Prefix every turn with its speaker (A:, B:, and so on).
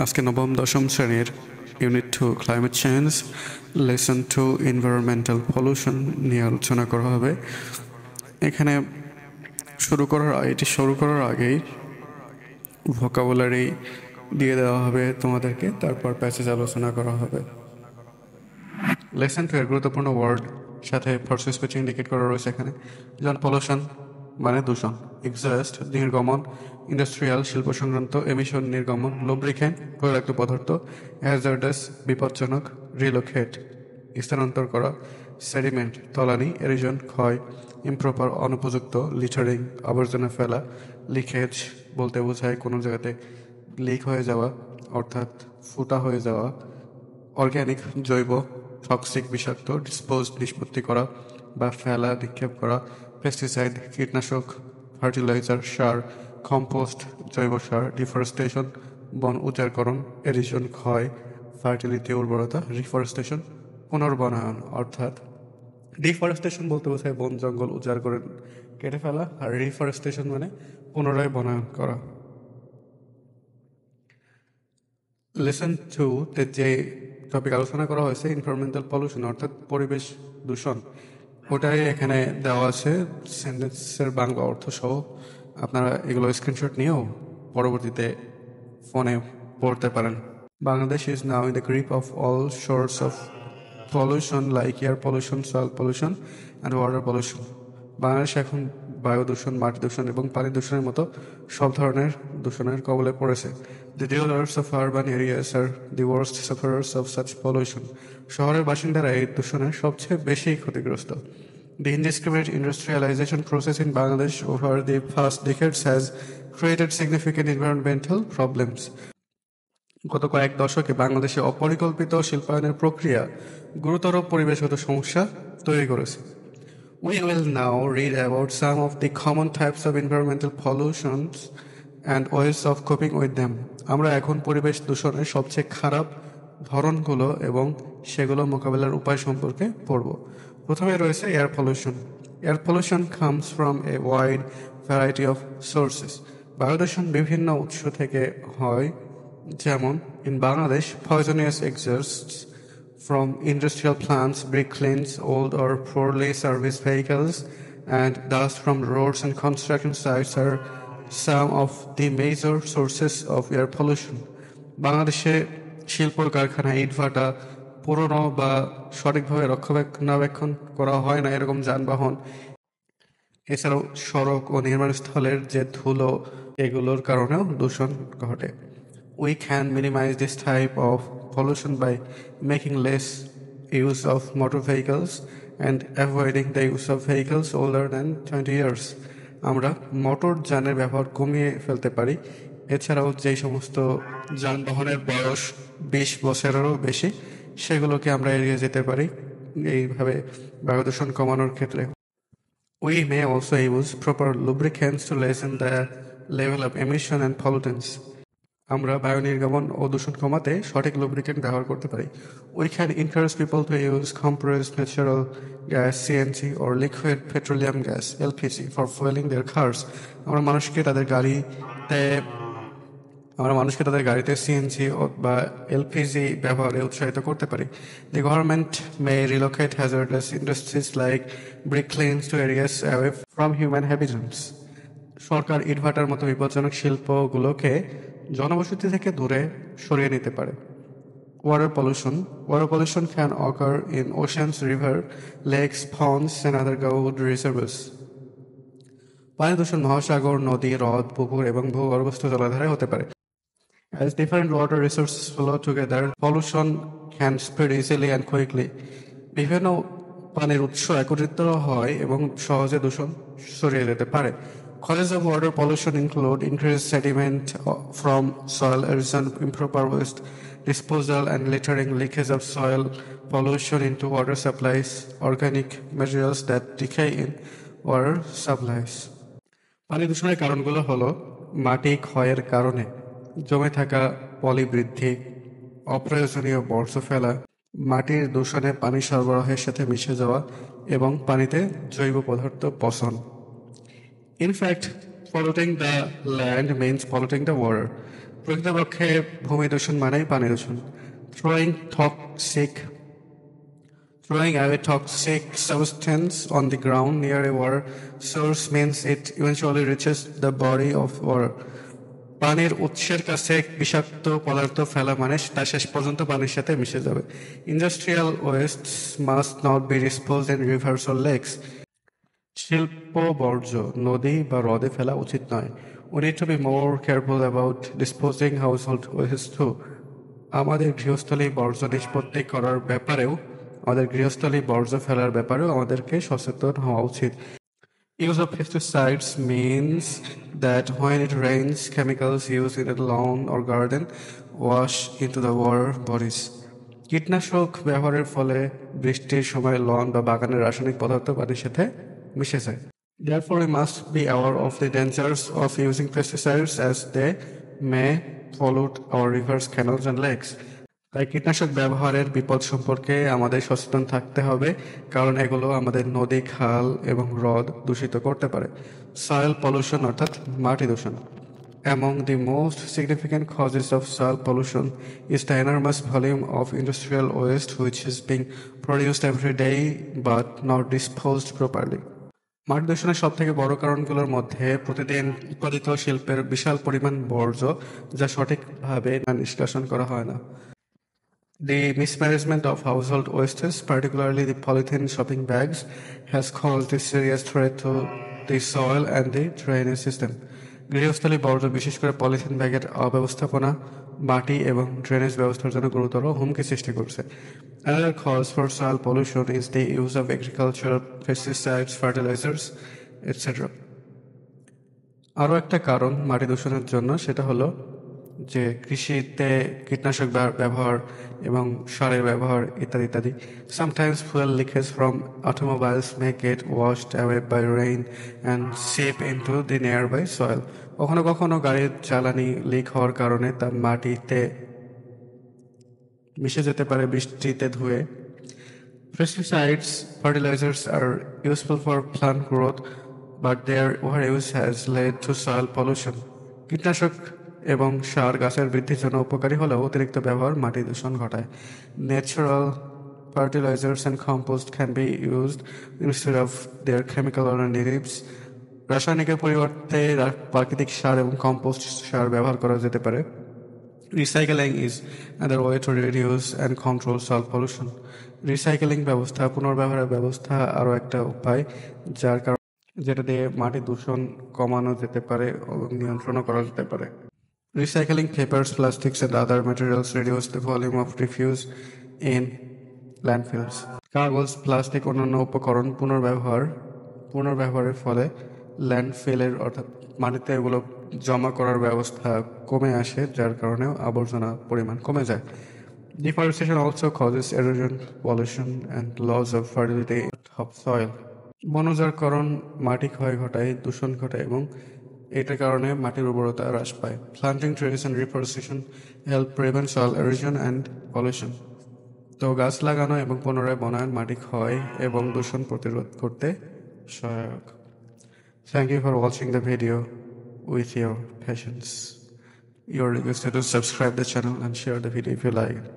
A: আজকে নবম দশম শ্রেণীর unit 2 climate change lesson 2 environmental pollution নিয়ে আলোচনা করা হবে। এখানে এটি শুরু করার আগেই ভোকাবুলারি দিয়ে দেওয়া হবে তোমাদেরকে, তারপর প্যাসেজ আলোচনা করা হবে। লেসন 2 এর গুরুত্বপূর্ণ ওয়ার্ড সাথে ফার্স্ট স্পিচ ইন্ডিকেট করা রয়েছে এখানে, যেমন পলিউশন মানে দূষণ, এক্সজস্ট নির্গমন, ইন্ডাস্ট্রিয়াল শিল্প সংক্রান্ত, এমিশন নির্গমন, লুব্রিক্যান্ট তৈলাক্ত পদার্থ, হ্যাজার্ডাস বিপজ্জনক, রিলোকেট স্থানান্তর করা, সেডিমেন্ট তলানি, এরিজন ক্ষয়, ইমপ্রপার অনুপযুক্ত, লিটারিং আবর্জনা ফেলা, লিকেজ বলতে বোঝায় কোনো জায়গাতে লিক হয়ে যাওয়া অর্থাৎ ফুটা হয়ে যাওয়া, অর্গ্যানিক জৈব, টক্সিক বিষাক্ত, নিষ্পত্তি করা বা ফেলা নিক্ষেপ করা, পেস্টিসাইড কীটনাশক, ফার্টিলাইজার সার, কম্পোস্ট জৈব সার, ডিফরেস্টেশন বন উজাড়করণ, এরিশন ক্ষয়, ফার্টিলিটি উর্বরতা, রিফরেস্টেশন পুনর্বনায়ন অর্থাৎ ডিফরেস্টেশন বলতে বোঝায় বন জঙ্গল উজাড় করে কেটে ফেলা, আর রিফরেস্টেশন মানে পুনরায় বনায়ন করা। লেসন 2 তে যে টপিক আলোচনা করা হয়েছে এনভায়রনমেন্টাল পলিউশন অর্থাৎ পরিবেশ দূষণ, ওটাই এখানে দেওয়া আছে সেন্টেন্সের বাংলা অর্থ সহ। আপনারা এগুলো স্ক্রিনশট নিয়েও পরবর্তীতে ফোনে পড়তে পারেন। Bangladesh is now in the grip of all source of pollution like air pollution, soil pollution and water pollution. Bangladesh এখন বায়ু দূষণ, মাটি দূষণ এবং পানি দূষণের মতো সব ধরনের দূষণের কবলে পড়েছে। The dwellers of urban areas are the worst sufferers of such pollution. শহরের বাসিন্দারা এই দূষণের সবচেয়ে বেশি ক্ষতিগ্রস্ত। The indiscriminate industrialization process in Bangladesh over the past decades has created significant environmental problems. গত কয়েক দশকে বাংলাদেশে অপরিকল্পিত শিল্পায়নের প্রক্রিয়া গুরুতর পরিবেশগত সমস্যা তৈরি করেছে। We will now read about some of the common types of environmental pollutions and ways of coping with them. আমরা এখন পরিবেশ দূষণের সবচেয়ে খারাপ ধরনগুলো এবং সেগুলো মোকাবেলার উপায় সম্পর্কে পড়ব। প্রথমে রয়েছে air pollution. Air pollution comes from a wide variety of sources. বায়ু দূষণ বিভিন্ন উৎস থেকে হয়, যেমন in Bangladesh poisonous exhausts from industrial plants, brick kilns, old or poorly serviced vehicles, and dust from roads and construction sites are some of the major sources of air pollution. বাংলাদেশে শিল্প কারখানা, ইটভাটা, পুরনো বা সঠিকভাবে রক্ষণাবেক্ষণ করা হয় না এরকম যানবাহন, এছাড়াও সড়ক ও নির্মাণস্থলের যে ধুলো, এগুলোর কারণেও দূষণ ঘটে। We can minimize this type of pollution by making less use of motor vehicles and avoiding the use of vehicles older than 20 years. আমরা মোটর যানের ব্যবহার কমিয়ে ফেলতে পারি। এছাড়াও যেই সমস্ত যানবাহনের বয়স 20 বছরেরও বেশি, সেগুলোকে আমরা এড়িয়ে যেতে পারি এইভাবে বায়ু দূষণ কমানোর ক্ষেত্রে। We may also use proper lubricants to lessen the level of emission and pollutants. আমরা বায়ু নির্গমন ও দূষণ কমাতে সঠিক লুব্রিকেন্ট ব্যবহার করতে পারি। We can encourage people to use compressed natural gas CNG or liquid petroleum gas LPG for fueling their cars. আমরা মানুষকে তাদের গাড়িতে সিএনজি বা এলপিজি ব্যবহারে উৎসাহিত করতে পারি। The government may relocate hazardous industries like brick kilns to areas away from human habitants. সরকার ইটভাটার মতো বিপজ্জনক শিল্পগুলোকে জনবসতি থেকে দূরে সরিয়ে নিতে পারে। Water pollution can occur in oceans, rivers, lakes, ponds and other good reservoirs. পানি দূষণ মহাসাগর, নদী, হ্রদ, পুকুর এবং ভূগর্ভস্থ জলাধারে হতে পারে। As different water resources flow together, pollution can spread easily and quickly. বিভিন্ন পানির উৎস একত্রিত হয় এবং সহজে দূষণ ছড়িয়ে যেতে পারে। Causes of water pollution include increased sediment from soil erosion, improper waste disposal and littering, leakage of soil pollution into water supplies, organic materials that decay in water supplies. পানি দূষণের কারণগুলো হলো মাটি ক্ষয়ের কারণে জমে থাকা পলি বৃদ্ধি, অপ্রয়োজনীয় বর্জ্য ফেলা, মাটির দূষণে পানি সরবরাহের সাথে মিশে যাওয়া এবং পানিতে জৈব পদার্থ পচন। In fact, polluting the land means polluting the water. প্রকৃতপক্ষে ভূমি দূষণ মানেই পানি দূষণ। Throwing away toxic substance on the ground near a water source means it eventually reaches the body of water. পানির উৎসের কাছে বিষাক্ত পদার্থ ফেলা মানে তা শেষ পর্যন্ত পানির সাথে মিশে যাবে। Industrial waste must not be disposed in rivers or lakes. শিল্প বর্জ্য নদী বা হ্রদে ফেলা উচিত নয়। We need to be more careful about disposing household waste too. আমাদের গৃহস্থলী বর্জ্য নিষ্পত্তি করার ব্যাপারেও আমাদেরকে সচেতন হওয়া উচিত। Use of pesticides means that when it rains, chemicals used in a lawn or garden wash into the water bodies. কীটনাশক ব্যবহারের ফলে বৃষ্টির সময় লন বা বাগানের রাসায়নিক পদার্থ পানির সাথে মিশে যায়। Therefore, we must be aware of the dangers of using pesticides as they may pollute our rivers, canals and lakes. তাই কীটনাশক ব্যবহারের বিপদ সম্পর্কে আমাদের সচেতন থাকতে হবে, কারণ এগুলো আমাদের নদী, খাল এবং হ্রদ দূষিত করতে পারে। সয়েল পলিউশন অর্থাৎ মাটি দূষণ। Among the most significant causes of soil pollution is the enormous volume of industrial waste which is being produced every day but not disposed properly. মাটি দূষণের সব থেকে বড় কারণগুলোর মধ্যে প্রতিদিন উৎপাদিত শিল্পের বিশাল পরিমাণ বর্জ্য যা সঠিকভাবে নিষ্কাশন করা হয় না। The mismanagement of household wastes, particularly the polythene shopping bags, has caused a serious threat to the soil and the drainage system. গৃহস্থলী বর্জ্য বিশেষ করে পলিথিন ব্যাগের অব্যবস্থাপনা মাটি এবং ড্রেনেজ ব্যবস্থার জন্য গুরুতর হুমকি সৃষ্টি করছে। Another cause for soil pollution is the use of agricultural pesticides, fertilizers, etc. আরও একটা কারণ মাটি দূষণের জন্য সেটা হলো যে কৃষিতে কীটনাশক ব্যবহার এবং সারের ব্যবহার ইত্যাদি ইত্যাদি। Sometimes fuel leakage from automobiles may get washed away by rain and seep into the nearby soil. কখনো কখনো গাড়ির জ্বালানি লিক হওয়ার কারণে তা মাটিতে মিশে যেতে পারে বৃষ্টিতে ধুয়ে। Pesticides, fertilizers are useful for plant growth, but their overuse has led to soil pollution. কীটনাশক এবং সার গাছের বৃদ্ধির জন্য উপকারী হলেও অতিরিক্ত ব্যবহার মাটি দূষণ ঘটায়। Natural fertilisers and compost can be used instead of their chemical alternatives. রাসায়নিকের পরিবর্তে প্রাকৃতিক সার এবং কম্পোস্ট সার ব্যবহার করা যেতে পারে। Recycling is another way to reduce and control soil pollution. Recycling ব্যবস্থা, পুনর্ব্যবহারের ব্যবস্থা আরও একটা উপায় যেটা দিয়ে মাটি দূষণ কমানো যেতে পারে ও নিয়ন্ত্রণও করা যেতে পারে। Recycling papers, plastics and other materials reduce the volume of refuse in landfills. কাগজ, প্লাস্টিক অন্যান্য উপকরণ পুনর্ব্যবহারের ফলে ল্যান্ডফিলের অর্থাৎ মাটিতে এগুলো জমা করার ব্যবস্থা কমে আসে, যার কারণেও আবর্জনা পরিমাণ কমে যায়। Deforestation also causes erosion, pollution and loss of fertility of soil. বনজারকরণ মাটি ক্ষয় ঘটায়, দূষণ ঘটায় এবং এটার কারণে মাটির উর্বরতা হ্রাস পায়। Planting trees and reforestation help prevent soil erosion and pollution. তো গাছ লাগানো এবং পুনরায় বনায়ন মাটি ক্ষয় এবং দূষণ প্রতিরোধ করতে সহায়ক। Thank you for watching the video with your patience. You are requested to subscribe the channel and share the video if you like it.